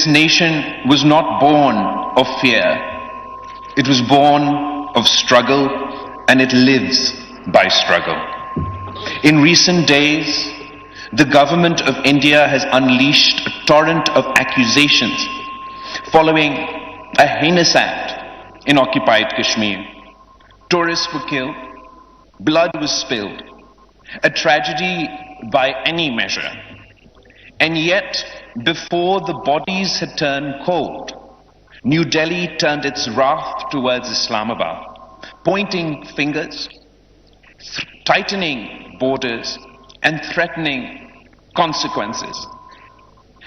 This nation was not born of fear. It was born of struggle, and it lives by struggle. In recent days, the government of India has unleashed a torrent of accusations following a heinous act in occupied Kashmir. Tourists were killed, blood was spilled, a tragedy by any measure. And yet, before the bodies had turned cold, New Delhi turned its wrath towards Islamabad, pointing fingers, tightening borders, and threatening consequences.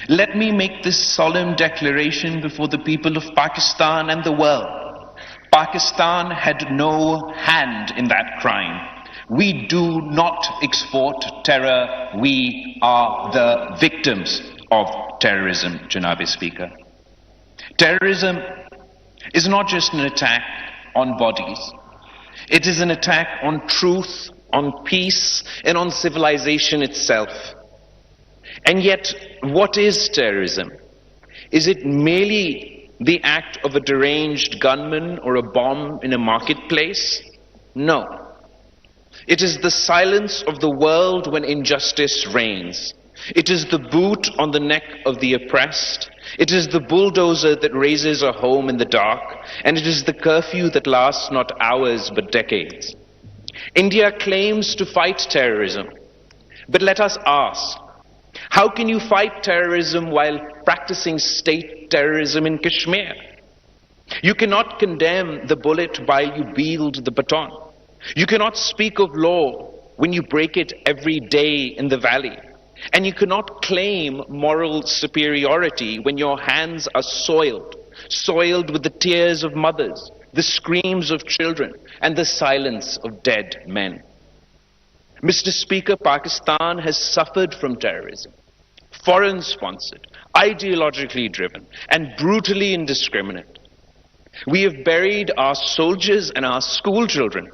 Let me make this solemn declaration before the people of Pakistan and the world. Pakistan had no hand in that crime. We do not export terror. We are the victims of terrorism, Janabi Speaker. Terrorism is not just an attack on bodies. It is an attack on truth, on peace, and on civilization itself. And yet, what is terrorism? Is it merely the act of a deranged gunman or a bomb in a marketplace? No. It is the silence of the world when injustice reigns. It is the boot on the neck of the oppressed. It is the bulldozer that raises a home in the dark. And it is the curfew that lasts not hours but decades. India claims to fight terrorism. But let us ask, how can you fight terrorism while practicing state terrorism in Kashmir? You cannot condemn the bullet while you wield the baton. You cannot speak of law when you break it every day in the valley. And you cannot claim moral superiority when your hands are soiled with the tears of mothers, the screams of children, and the silence of dead men. Mr. Speaker, Pakistan has suffered from terrorism, foreign-sponsored, ideologically driven, and brutally indiscriminate. We have buried our soldiers and our school children.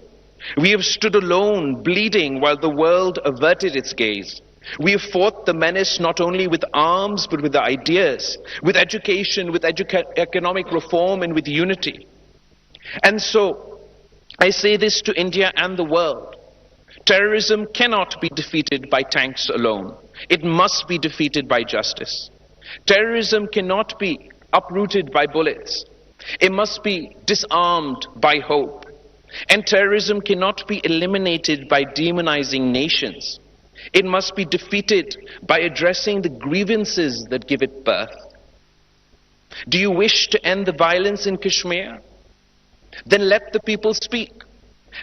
We have stood alone, bleeding, while the world averted its gaze. We have fought the menace not only with arms, but with ideas, with education, with economic reform, and with unity. And so, I say this to India and the world. Terrorism cannot be defeated by tanks alone. It must be defeated by justice. Terrorism cannot be uprooted by bullets. It must be disarmed by hope. And terrorism cannot be eliminated by demonizing nations. It must be defeated by addressing the grievances that give it birth. Do you wish to end the violence in Kashmir? Then let the people speak.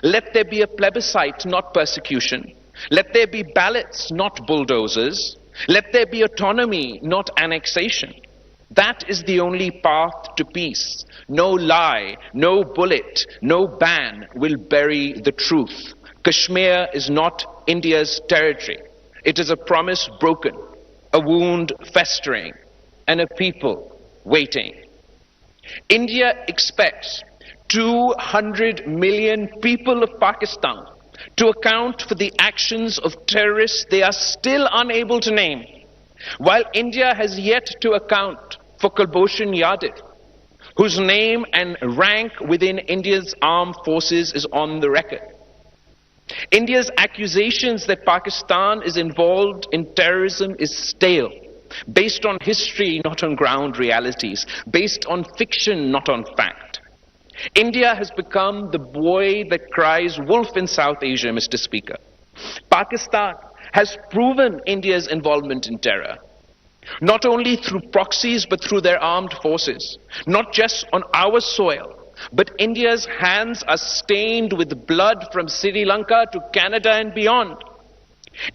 Let there be a plebiscite, not persecution. Let there be ballots, not bulldozers. Let there be autonomy, not annexation. That is the only path to peace. No lie, no bullet, no ban will bury the truth. Kashmir is not India's territory. It is a promise broken, a wound festering, and a people waiting. India expects 200 million people of Pakistan to account for the actions of terrorists they are still unable to name, while India has yet to account for Kulbhushan Yadav, whose name and rank within India's armed forces is on the record. India's accusations that Pakistan is involved in terrorism is stale, based on history, not on ground realities, based on fiction, not on fact. India has become the boy that cries wolf in South Asia, Mr. Speaker. Pakistan has proven India's involvement in terror, not only through proxies but through their armed forces, not just on our soil, but India's hands are stained with blood from Sri Lanka to Canada and beyond.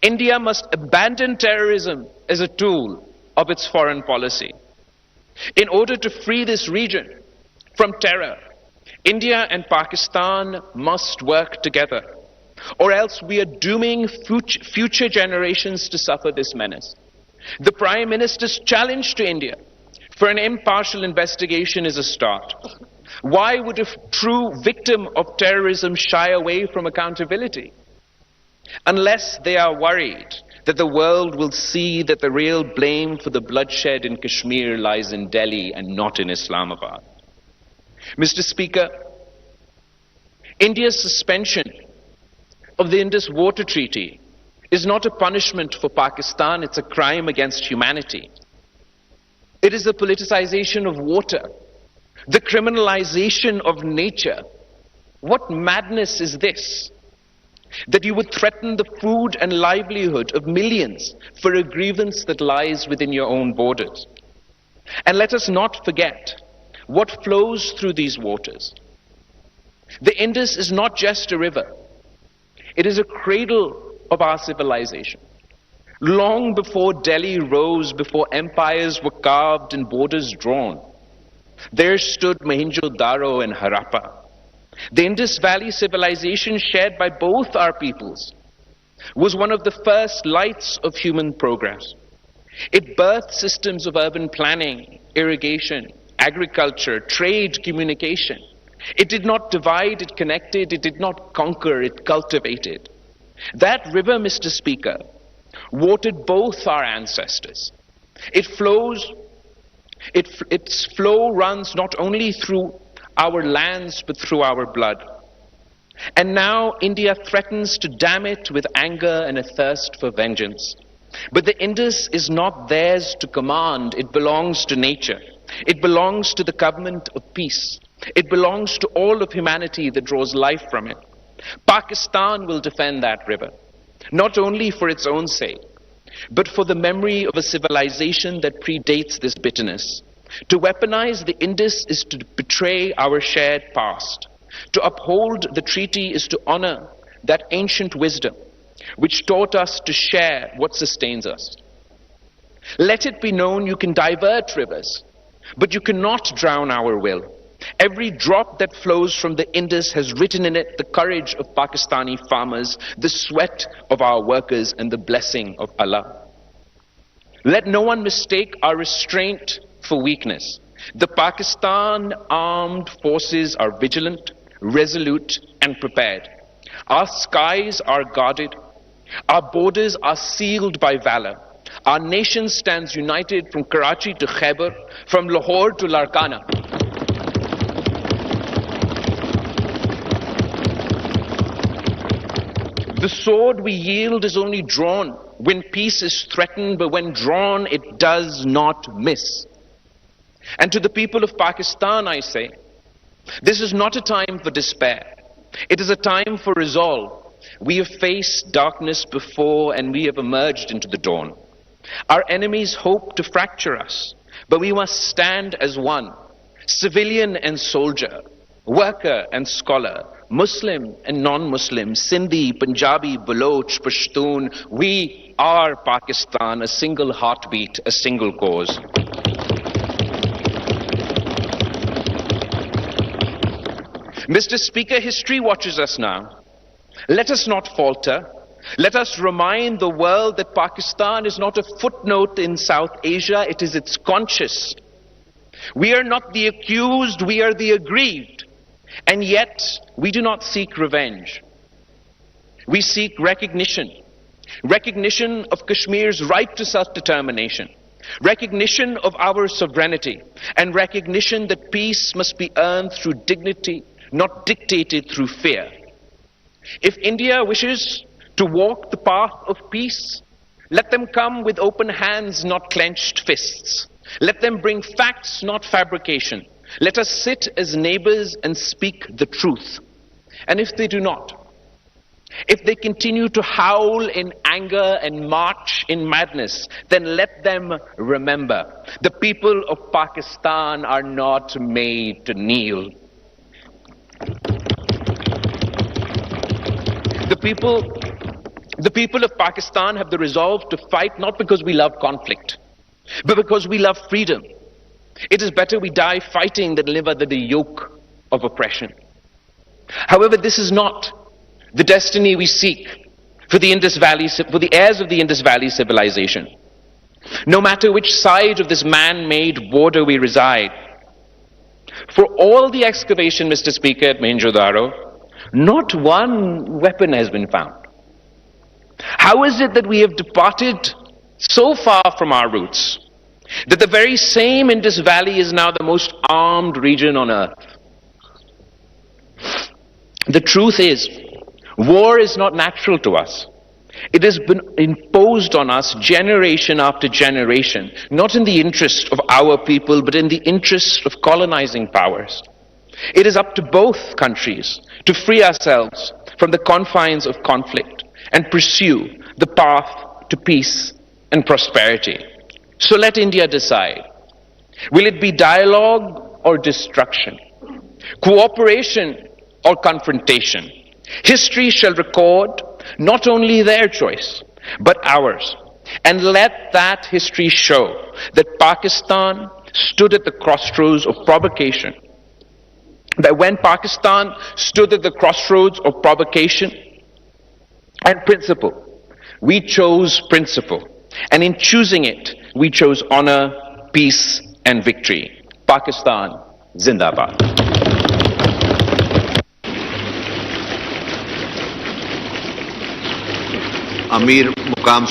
India must abandon terrorism as a tool of its foreign policy. In order to free this region from terror, India and Pakistan must work together, or else we are dooming future generations to suffer this menace. The Prime Minister's challenge to India for an impartial investigation is a start. Why would a true victim of terrorism shy away from accountability? Unless they are worried that the world will see that the real blame for the bloodshed in Kashmir lies in Delhi and not in Islamabad. Mr. Speaker, India's suspension of the Indus Water Treaty is not a punishment for Pakistan, it's a crime against humanity. It is the politicization of water, the criminalization of nature. What madness is this? That you would threaten the food and livelihood of millions for a grievance that lies within your own borders. And let us not forget what flows through these waters. The Indus is not just a river. It is a cradle of our civilization. Long before Delhi rose, before empires were carved and borders drawn, there stood Mohenjo-daro and Harappa. The Indus Valley civilization shared by both our peoples was one of the first lights of human progress. It birthed systems of urban planning, irrigation, agriculture, trade, communication. It did not divide, it connected, it did not conquer, it cultivated. That river, Mr. Speaker, watered both our ancestors. Its flow runs not only through our lands, but through our blood. And now India threatens to dam it with anger and a thirst for vengeance. But the Indus is not theirs to command. It belongs to nature. It belongs to the covenant of peace. It belongs to all of humanity that draws life from it. Pakistan will defend that river, not only for its own sake, but for the memory of a civilization that predates this bitterness. To weaponize the Indus is to betray our shared past. To uphold the treaty is to honor that ancient wisdom which taught us to share what sustains us. Let it be known you can divert rivers, but you cannot drown our will. Every drop that flows from the Indus has written in it the courage of Pakistani farmers, the sweat of our workers, and the blessing of Allah. Let no one mistake our restraint for weakness. The Pakistan armed forces are vigilant, resolute, and prepared. Our skies are guarded. Our borders are sealed by valor. Our nation stands united from Karachi to Khyber, from Lahore to Larkana. The sword we yield is only drawn when peace is threatened, but when drawn, it does not miss. And to the people of Pakistan, I say, this is not a time for despair. It is a time for resolve. We have faced darkness before and we have emerged into the dawn. Our enemies hope to fracture us, but we must stand as one, civilian and soldier, worker and scholar, Muslim and non-Muslim, Sindhi, Punjabi, Baloch, Pashtun. We are Pakistan, a single heartbeat, a single cause. Mr. Speaker, history watches us now. Let us not falter. Let us remind the world that Pakistan is not a footnote in South Asia, it is its conscience. We are not the accused, we are the aggrieved. And yet, we do not seek revenge. We seek recognition. Recognition of Kashmir's right to self-determination. Recognition of our sovereignty. And recognition that peace must be earned through dignity, not dictated through fear. If India wishes to walk the path of peace, let them come with open hands, not clenched fists. Let them bring facts, not fabrication. Let us sit as neighbors and speak the truth. And if they do not, if they continue to howl in anger and march in madness, then let them remember the people of Pakistan are not made to kneel. The people of Pakistan have the resolve to fight not because we love conflict, but because we love freedom. It is better we die fighting than live under the yoke of oppression. However, this is not the destiny we seek for the heirs of the Indus Valley civilization. No matter which side of this man-made border we reside, for all the excavation, Mr. Speaker, at Mohenjo-daro, not one weapon has been found. How is it that we have departed so far from our roots that the very same Indus Valley is now the most armed region on earth? The truth is, war is not natural to us. It has been imposed on us generation after generation, not in the interest of our people, but in the interest of colonizing powers. It is up to both countries to free ourselves from the confines of conflict and pursue the path to peace and prosperity. So let India decide. Will it be dialogue or destruction? Cooperation or confrontation? History shall record not only their choice, but ours. And let that history show that Pakistan stood at the crossroads of provocation. That when Pakistan stood at the crossroads of provocation and principle, we chose principle. And in choosing it, we chose honor, peace, and victory. Pakistan, Zindabad. Amir Muqam